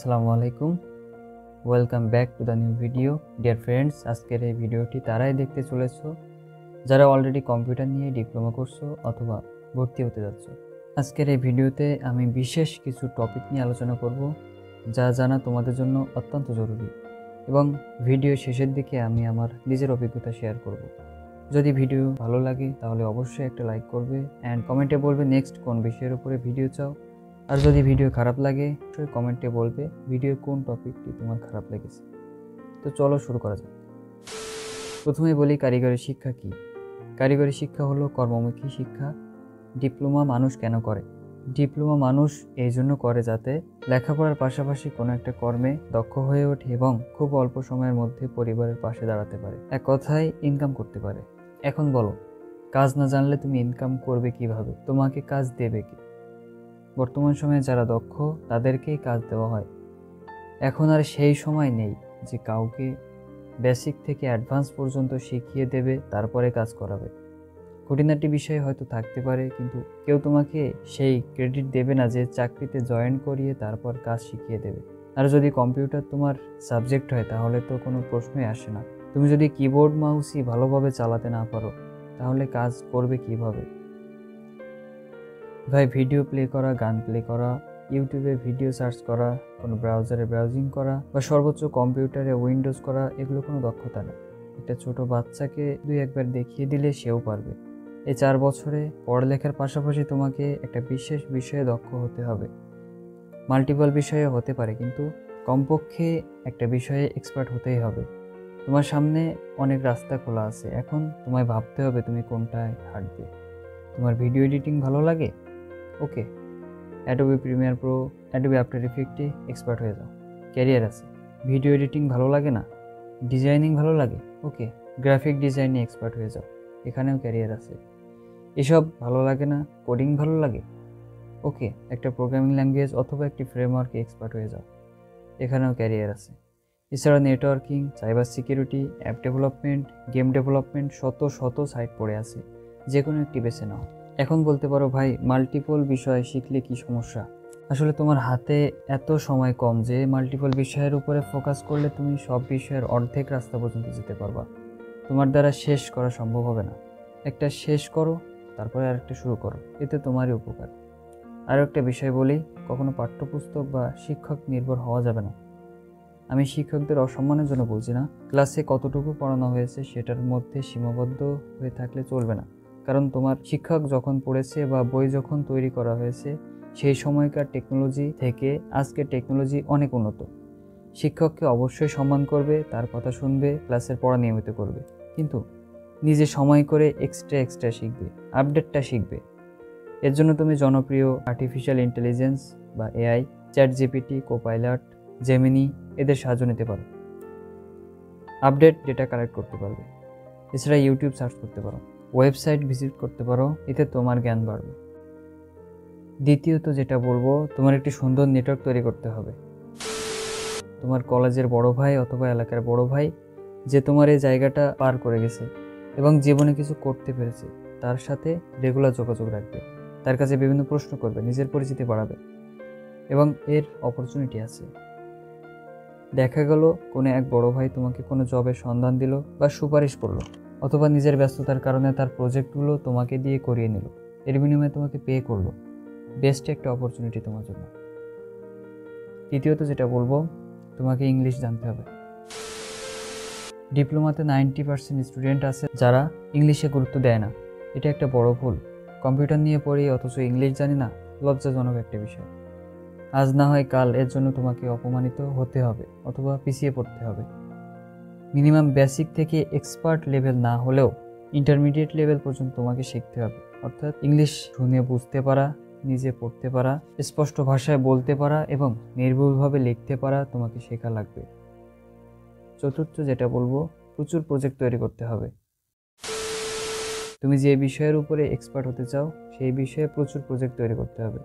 আসসালামু আলাইকুম, welcome back to the new video. Dear friends, আজকের এই ভিডিওটি তারাই দেখতে চলেছো যারা অলরেডি কম্পিউটার নিয়ে ডিপ্লোমা করছো অথবা ভর্তি হতে যাচ্ছ। আজকের এই ভিডিওতে আমি বিশেষ কিছু টপিক নিয়ে আলোচনা করব যা জানা তোমাদের জন্য অত্যন্ত জরুরি, এবং ভিডিও শেষের দিকে আমি আমার নিজের অভিজ্ঞতা শেয়ার করব। যদি ভিডিও ভালো লাগে তাহলে অবশ্যই একটা লাইক করবে অ্যান্ড কমেন্টে বলবে নেক্সট কোন বিষয়ের উপরে ভিডিও চাও। আর যদি ভিডিও খারাপ লাগে অবশ্যই কমেন্টে বলবে ভিডিওর কোন টপিকটি তোমার খারাপ লেগেছে। তো চলো শুরু করা যাক। প্রথমে বলি কারিগরি শিক্ষা কি। কারিগরি শিক্ষা হলো কর্মমুখী শিক্ষা। ডিপ্লোমা মানুষ কেন করে? ডিপ্লোমা মানুষ এই জন্য করে যাতে লেখাপড়ার পাশাপাশি কোনো একটা কর্মে দক্ষ হয়ে ওঠে এবং খুব অল্প সময়ের মধ্যে পরিবারের পাশে দাঁড়াতে পারে, এক কথায় ইনকাম করতে পারে। এখন বলো, কাজ না জানলে তুমি ইনকাম করবে কিভাবে? তোমাকে কাজ দেবে কি? বর্তমান সময়ে যারা দক্ষ তাদেরকেই কাজ দেওয়া হয়। এখন আর সেই সময় নেই যে কাউকে বেসিক থেকে অ্যাডভান্স পর্যন্ত শিখিয়ে দেবে তারপরে কাজ করাবে। খুঁটিনাটি বিষয় হয়তো থাকতে পারে, কিন্তু কেউ তোমাকে সেই ক্রেডিট দেবে না যে চাকরিতে জয়েন করিয়ে তারপর কাজ শিখিয়ে দেবে। আর যদি কম্পিউটার তোমার সাবজেক্ট হয় তাহলে তো কোনো প্রশ্নই আসে না। তুমি যদি কিবোর্ড মাউসই ভালোভাবে চালাতে না পারো তাহলে কাজ করবে কিভাবে? ভাই, ভিডিও প্লে করা, গান প্লে করা, ইউটিউবে ভিডিও সার্চ করা, কোনো ব্রাউজারে ব্রাউজিং করা বা সর্বোচ্চ কম্পিউটারে উইন্ডোজ করা, এগুলো কোনো দক্ষতা না। একটা ছোট বাচ্চাকে 2-1 বার দেখিয়ে দিলে সেও পারবে। এই 4 বছরে পড়ালেখার পাশাপাশি তোমাকে একটা বিশেষ বিষয়ে দক্ষ হতে হবে। মাল্টিপল বিষয়ে হতে পারে, কিন্তু কমপক্ষে একটা বিষয়ে এক্সপার্ট হতেই হবে। তোমার সামনে অনেক রাস্তা খোলা আছে, এখন তোমায় ভাবতে হবে তুমি কোনটায় হাঁটবে। তোমার ভিডিও এডিটিং ভালো লাগে? Okay, Adobe Premiere Pro, Adobe After ইফেক্টে এক্সপার্ট হয়ে যাও, ক্যারিয়ার আছে। ভিডিও এডিটিং ভালো লাগে না? ডিজাইনিং ভালো লাগে? ওকে, গ্রাফিক ডিজাইনে এক্সপার্ট হয়ে যাও, এখানেও ক্যারিয়ার আছে। এসব ভালো লাগে না? কোডিং ভালো লাগে? ওকে, একটা প্রোগ্রামিং ল্যাঙ্গুয়েজ অথবা একটি ফ্রেমওয়ার্কে এক্সপার্ট হয়ে যাও, এখানেও ক্যারিয়ার আছে। এছাড়া networking, cyber security, app development, game development, শত শত সাইট পড়ে আছে, যে কোনো একটি বেছে নাও। এখন বলতে পারো, ভাই মাল্টিপল বিষয় শিখলে কি সমস্যা? আসলে তোমার হাতে এত সময় কম যে মাল্টিপল বিষয়ের উপরে ফোকাস করলে তুমি সব বিষয়ের অর্ধেক রাস্তা পর্যন্ত যেতে পারবা। তোমার দ্বারা শেষ করা সম্ভব হবে না। একটা শেষ করো, তারপরে আরেকটা শুরু করো, এতে তোমারই উপকার। আরও একটা বিষয় বলি, কখনো পাঠ্যপুস্তক বা শিক্ষক নির্ভর হওয়া যাবে না। আমি শিক্ষকদের অসম্মানের জন্য বলছি না, ক্লাসে কতটুকু পড়ানো হয়েছে সেটার মধ্যে সীমাবদ্ধ হয়ে থাকলে চলবে না। কারণ তোমার শিক্ষক যখন পড়েছে বা বই যখন তৈরি করা হয়েছে সেই সময়কার টেকনোলজি থেকে আজকের টেকনোলজি অনেক উন্নত। শিক্ষককে অবশ্যই সম্মান করবে, তার কথা শুনবে, ক্লাসের পড়া নিয়মিত করবে, কিন্তু নিজে সময় করে এক্সট্রা শিখবে, আপডেটটা শিখবে। এর জন্য তুমি জনপ্রিয় আর্টিফিশিয়াল ইন্টেলিজেন্স বা এআই, চ্যাটজিপিটি, কোপাইলট, জেমিনি এদের সাহায্য নিতে পারো। আপডেট ডেটা কালেক্ট করতে পারবে। এছাড়া ইউটিউব সার্চ করতে পারো, ওয়েবসাইট ভিজিট করতে পারো, এতে তোমার জ্ঞান বাড়বে। দ্বিতীয়ত যেটা বলবো, তোমার একটি সুন্দর নেটওয়ার্ক তৈরি করতে হবে। তোমার কলেজের বড় ভাই অথবা এলাকার বড় ভাই যে তোমার এই জায়গাটা পার করে গেছে এবং জীবনে কিছু করতে পেরেছে, তার সাথে রেগুলার যোগাযোগ রাখবে, তার কাছে বিভিন্ন প্রশ্ন করবে, নিজের পরিচিতি বাড়াবে। এবং এর অপরচুনিটি আছে। দেখা গেল কোনো এক বড় ভাই তোমাকে কোনো জবের সন্ধান দিল বা সুপারিশ করলো, অথবা নিজের ব্যস্ততার কারণে তার প্রজেক্টগুলো তোমাকে দিয়ে করিয়ে নিল, এর বিনিময়ে তোমাকে পে করলো। বেস্ট একটা অপরচুনিটি তোমার জন্য। তৃতীয়ত যেটা বলবো, তোমাকে ইংলিশ জানতে হবে। ডিপ্লোমাতে 90% স্টুডেন্ট আছে যারা ইংলিশে গুরুত্ব দেয় না। এটা একটা বড় ভুল। কম্পিউটার নিয়ে পড়ি অথচ ইংলিশ জানি না, লজ্জাজনক একটা বিষয়। আজ না হয় কাল এর জন্য তোমাকে অপমানিত হতে হবে অথবা পিছিয়ে পড়তে হবে। মিনিমাম বেসিক থেকে এক্সপার্ট লেভেল না হলেও ইন্টারমিডিয়েট লেভেল পর্যন্ত তোমাকে শিখতে হবে। অর্থাৎ ইংলিশ শুনে বুঝতে পারা, নিজে পড়তে পারা, স্পষ্ট ভাষায় বলতে পারা এবং নির্ভুলভাবে লিখতে পারা তোমাকে শেখা লাগবে। চতুর্থ যেটা বলবো, প্রচুর প্রজেক্ট তৈরি করতে হবে। তুমি যে বিষয়ের উপরে এক্সপার্ট হতে চাও সেই বিষয়ে প্রচুর প্রজেক্ট তৈরি করতে হবে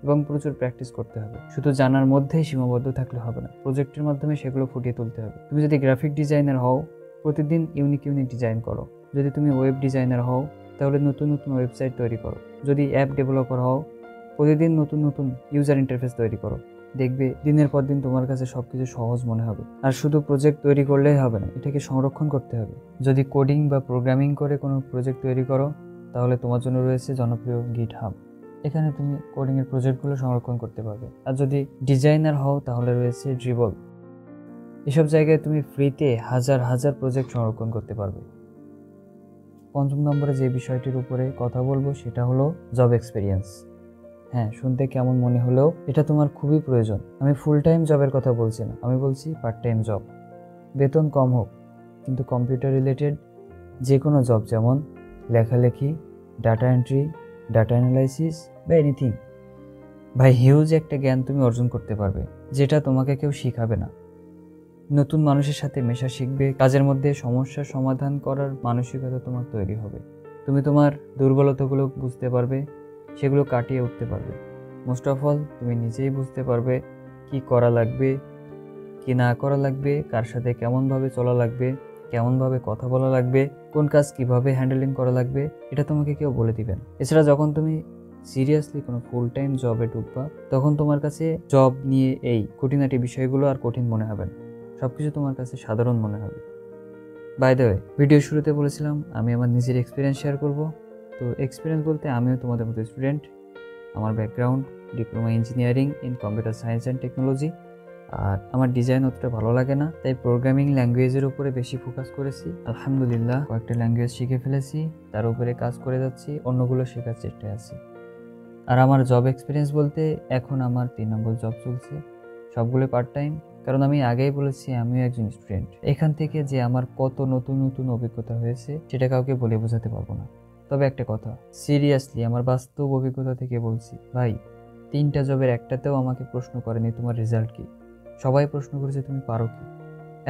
এবং প্রচুর প্র্যাকটিস করতে হবে। শুধু জানার মধ্যেই সীমাবদ্ধ থাকলে হবে না, প্রজেক্টের মাধ্যমে সেগুলো ফুটিয়ে তুলতে হবে। তুমি যদি গ্রাফিক ডিজাইনার হও, প্রতিদিন ইউনিক ডিজাইন করো। যদি তুমি ওয়েব ডিজাইনার হও, তাহলে নতুন ওয়েবসাইট তৈরি করো। যদি অ্যাপ ডেভেলপার হও, প্রতিদিন নতুন ইউজার ইন্টারফেস তৈরি করো। দেখবে দিনের পর দিন তোমার কাছে সবকিছু সহজ মনে হবে। আর শুধু প্রজেক্ট তৈরি করলেই হবে না, এটাকে সংরক্ষণ করতে হবে। যদি কোডিং বা প্রোগ্রামিং করে কোনো প্রজেক্ট তৈরি করো, তাহলে তোমার জন্য রয়েছে জনপ্রিয় GitHub। এখানে তুমি কোডিংয়ের প্রজেক্টগুলো সংরক্ষণ করতে পারবে। আর যদি ডিজাইনার হও, তাহলে রয়েছে ড্রিবল। এসব জায়গায় তুমি ফ্রিতে হাজার হাজার প্রজেক্ট সংরক্ষণ করতে পারবে। 5 নম্বরে যে বিষয়টির উপরে কথা বলবো সেটা হলো জব এক্সপিরিয়েন্স। হ্যাঁ, শুনতে কেমন মনে হলেও এটা তোমার খুবই প্রয়োজন। আমি ফুল টাইম জবের কথা বলছি না, আমি বলছি পার্ট টাইম জব। বেতন কম হোক, কিন্তু কম্পিউটার রিলেটেড যে কোনো জব, যেমন লেখালেখি, ডাটা এন্ট্রি, ডাটা অ্যানালাইসিস বা এনিথিং, ভাই হিউজ একটা জ্ঞান তুমি অর্জন করতে পারবে, যেটা তোমাকে কেউ শিখাবে না। নতুন মানুষের সাথে মেশা শিখবে, কাজের মধ্যে সমস্যার সমাধান করার মানসিকতা তোমার তৈরি হবে। তুমি তোমার দুর্বলতাগুলো বুঝতে পারবে, সেগুলো কাটিয়ে উঠতে পারবে। মোস্ট অফ অল তুমি নিজেই বুঝতে পারবে কি করা লাগবে, কি না করা লাগবে, কার সাথে কেমনভাবে চলা লাগবে, কেমনভাবে কথা বলা লাগবে, কোন কাজ কিভাবে হ্যান্ডেলিং করা লাগবে, এটা তোমাকে কেউ বলে দিবেন। এছাড়া যখন তুমি সিরিয়াসলি কোনো ফুল টাইম জবে ঢুকবা, তখন তোমার কাছে জব নিয়ে এই খুঁটিনাটি বিষয়গুলো আর কঠিন মনে হবে না, সবকিছু তোমার কাছে সাধারণ মনে হবে। বাই দ্য ওয়ে, ভিডিও শুরুতে বলেছিলাম আমি আমার নিজের এক্সপিরিয়েন্স শেয়ার করব। তো এক্সপিরিয়েন্স বলতে আমিও তোমাদের মতো স্টুডেন্ট। আমার background diploma engineering in computer science and technology. আর আমার ডিজাইন অতটা ভালো লাগে না, তাই প্রোগ্রামিং ল্যাঙ্গুয়েজের উপরে বেশি ফোকাস করেছি। আলহামদুলিল্লাহ কয়েকটা ল্যাঙ্গুয়েজ শিখে ফেলেছি, তার উপরে কাজ করে যাচ্ছি, অন্যগুলো শেখার চেষ্টায় আছি। আর আমার জব এক্সপিরিয়েন্স বলতে এখন আমার 3 নম্বর জব চলছে, সবগুলো পার্ট টাইম। কারণ আমি আগেই বলেছি আমিও একজন স্টুডেন্ট। এখান থেকে যে আমার কত নতুন নতুন অভিজ্ঞতা হয়েছে সেটা কাউকে বলে বোঝাতে পারবো না। তবে একটা কথা, সিরিয়াসলি আমার বাস্তব অভিজ্ঞতা থেকে বলছি, ভাই 3টা জবের একটাতেও আমাকে প্রশ্ন করেনি তোমার রেজাল্ট কি, সবাই প্রশ্ন করেছে তুমি পারো কি।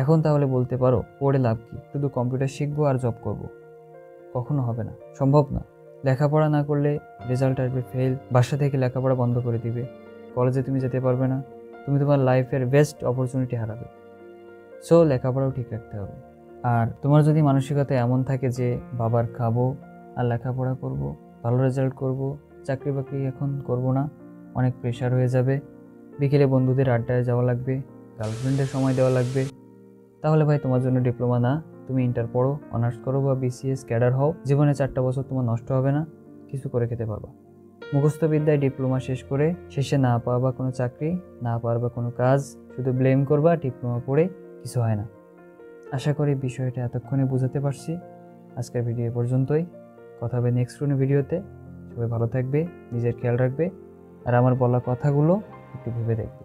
এখন তাহলে বলতে পারো পড়ে লাভ কি, শুধু কম্পিউটার শিখবো আর জব করব? কখনো হবে না, সম্ভব না। লেখাপড়া না করলে রেজাল্ট আসবে ফেল, বাসা থেকে লেখাপড়া বন্ধ করে দিবে, কলেজে তুমি যেতে পারবে না, তুমি তোমার লাইফের বেস্ট অপরচুনিটি হারাবে। সো লেখাপড়াও ঠিক রাখতে হবে। আর তোমার যদি মানসিকতা এমন থাকে যে বাবার খাবো আর লেখাপড়া করব, ভালো রেজাল্ট করব, চাকরি বাকরি এখন করব না, অনেক প্রেশার হয়ে যাবে, বিকেলে বন্ধুদের আড্ডায় যাওয়া লাগবে, গার্লফ্রেন্ডের সময় দেওয়া লাগবে, তাহলে ভাই তোমার জন্য ডিপ্লোমা না। তুমি ইন্টার পড়ো, অনার্স করো বা BCS ক্যাডার হও, জীবনে 4টা বছর তোমার নষ্ট হবে না, কিছু করে খেতে পারবা। মুখস্থ বিদ্যায় ডিপ্লোমা শেষ করে শেষে না পাবা কোনো চাকরি, না পারবা কোনো কাজ, শুধু ব্লেম করবা ডিপ্লোমা পড়ে কিছু হয় না। আশা করি বিষয়টা এতক্ষণে বোঝাতে পারছি। আজকের ভিডিও পর্যন্তই, কথা হবে নেক্সট কোনো ভিডিওতে। সবাই ভালো থাকবে, নিজের খেয়াল রাখবে, আর আমার বলা কথাগুলো একটু ভেবে দেখবে।